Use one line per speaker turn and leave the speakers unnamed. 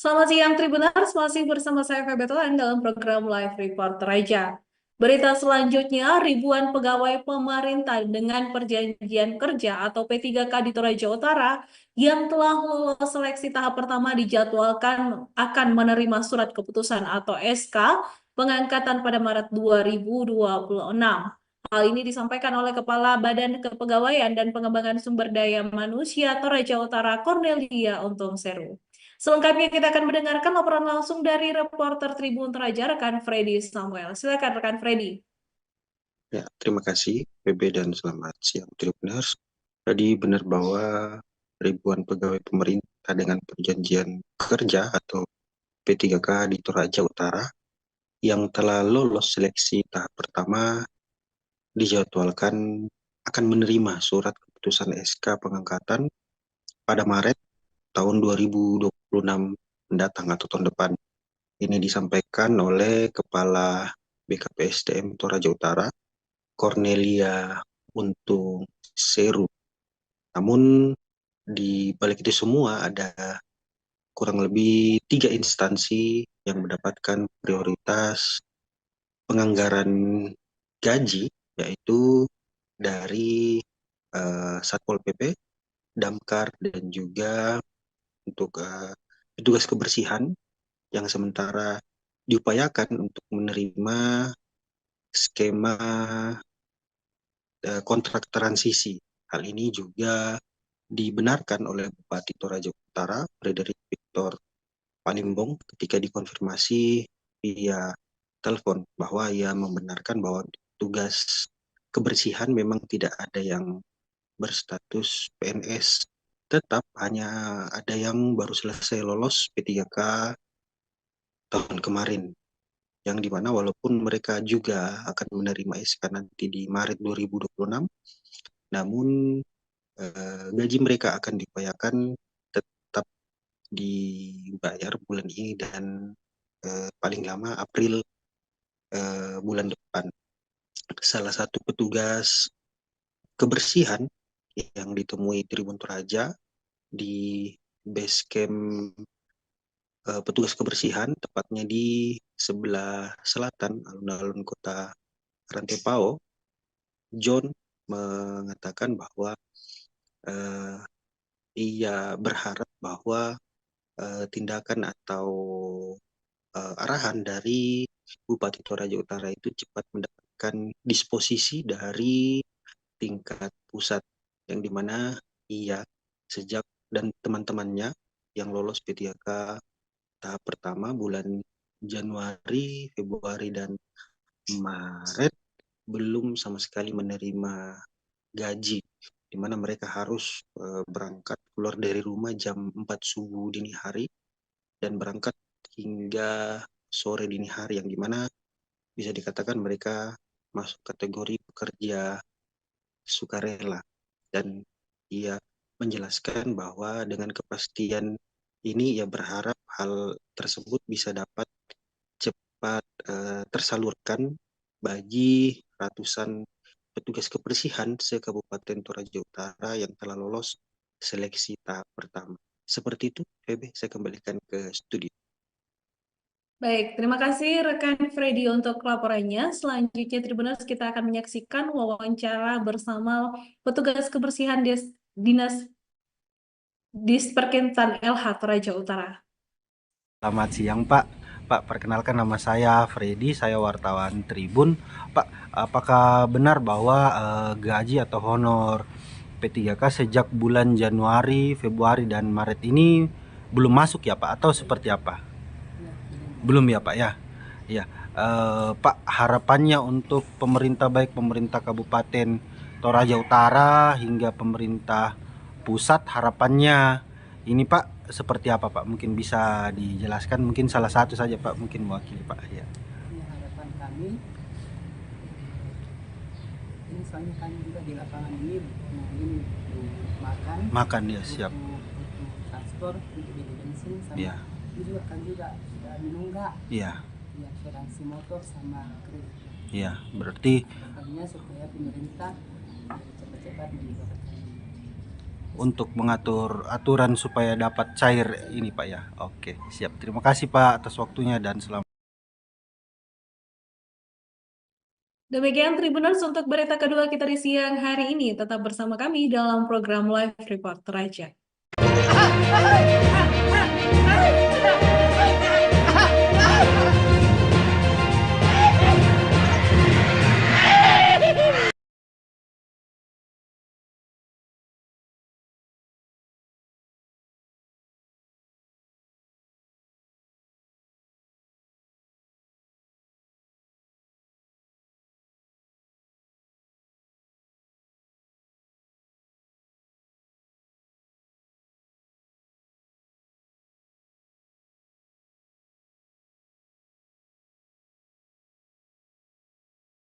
Selamat siang Tribuners, masih bersama saya Feby Tuhan dalam program Live Report Raja. Berita selanjutnya, ribuan pegawai pemerintah dengan perjanjian kerja atau P3K di Toraja Utara yang telah lolos seleksi tahap pertama dijadwalkan akan menerima surat keputusan atau SK pengangkatan pada Maret 2026. Hal ini disampaikan oleh Kepala Badan Kepegawaian dan Pengembangan Sumber Daya Manusia Toraja Utara Cornelia Untung Seru. Selengkapnya kita akan mendengarkan laporan langsung dari reporter Tribun Toraja, rekan Freddy Samuel. Silakan rekan Freddy.
Ya, terima kasih PB dan selamat siang Tribuners. Tadi benar bahwa ribuan pegawai pemerintah dengan perjanjian kerja atau P3K di Toraja Utara yang telah lolos seleksi tahap pertama dijadwalkan akan menerima surat keputusan SK pengangkatan pada Maret tahun 2026 mendatang atau tahun depan. Ini disampaikan oleh Kepala BKPSDM Toraja Utara, Cornelia Untung Seru. Namun di balik itu semua ada kurang lebih 3 instansi yang mendapatkan prioritas penganggaran gaji, yaitu dari Satpol PP, Damkar, dan juga untuk petugas kebersihan yang sementara diupayakan untuk menerima skema kontrak transisi. Hal ini juga dibenarkan oleh Bupati Toraja Utara, Frederick Victor Palimbong, ketika dikonfirmasi via telepon bahwa ia membenarkan bahwa tugas kebersihan memang tidak ada yang berstatus PNS, tetap hanya ada yang baru selesai lolos P3K tahun kemarin, yang dimana walaupun mereka juga akan menerima SK nanti di Maret 2026, namun gaji mereka akan diupayakan tetap dibayar bulan ini dan paling lama April bulan depan. Salah satu petugas kebersihan yang ditemui Tribun Toraja di base camp petugas kebersihan, tepatnya di sebelah selatan alun-alun kota Rantepao, John mengatakan bahwa uh, ia berharap bahwa tindakan atau arahan dari Bupati Toraja Utara itu cepat mendapatkan disposisi dari tingkat pusat, yang dimana ia sejak dan teman-temannya yang lolos P3K tahap pertama bulan Januari, Februari, dan Maret belum sama sekali menerima gaji, di mana mereka harus berangkat keluar dari rumah jam 4 subuh dini hari dan berangkat hingga sore dini hari, yang dimana bisa dikatakan mereka masuk kategori pekerja sukarela. Dan ia menjelaskan bahwa dengan kepastian ini ia berharap hal tersebut bisa dapat cepat tersalurkan bagi ratusan petugas kebersihan se-Kabupaten Toraja Utara yang telah lolos seleksi tahap pertama. Seperti itu, Febe, saya kembalikan ke studio.
Baik, terima kasih rekan Freddy untuk laporannya. Selanjutnya Tribuners kita akan menyaksikan wawancara bersama petugas kebersihan Dinas Disperkintan LH Toraja Utara.
Selamat siang Pak. Pak, perkenalkan nama saya Freddy, saya wartawan Tribun. Pak, apakah benar bahwa gaji atau honor P3K sejak bulan Januari, Februari, dan Maret ini belum masuk ya Pak? Atau seperti apa? Belum ya Pak ya? Ya, Pak, harapannya untuk pemerintah, baik pemerintah Kabupaten Toraja Utara hingga pemerintah pusat, harapannya ini Pak seperti apa Pak? Mungkin bisa dijelaskan, mungkin salah satu saja Pak, mungkin mewakili Pak ya.
Harapan kami ini, soalnya kami juga di lapangan ini, nah ini makan
Ya, siap.
butuh transport, untuk beli bensin sama
Ya.
ini juga kami juga sudah menunggak
Iya.
ya asuransi motor sama kredit.
Iya, berarti
Harapannya supaya pemerintah cepat-cepat meningkatkan kami.
untuk mengatur aturan supaya dapat cair ini Pak ya. Oke, siap. Terima kasih Pak atas waktunya dan selamat.
Demikian Tribuners untuk berita kedua kita di siang hari ini. Tetap bersama kami dalam program Live Report Raja.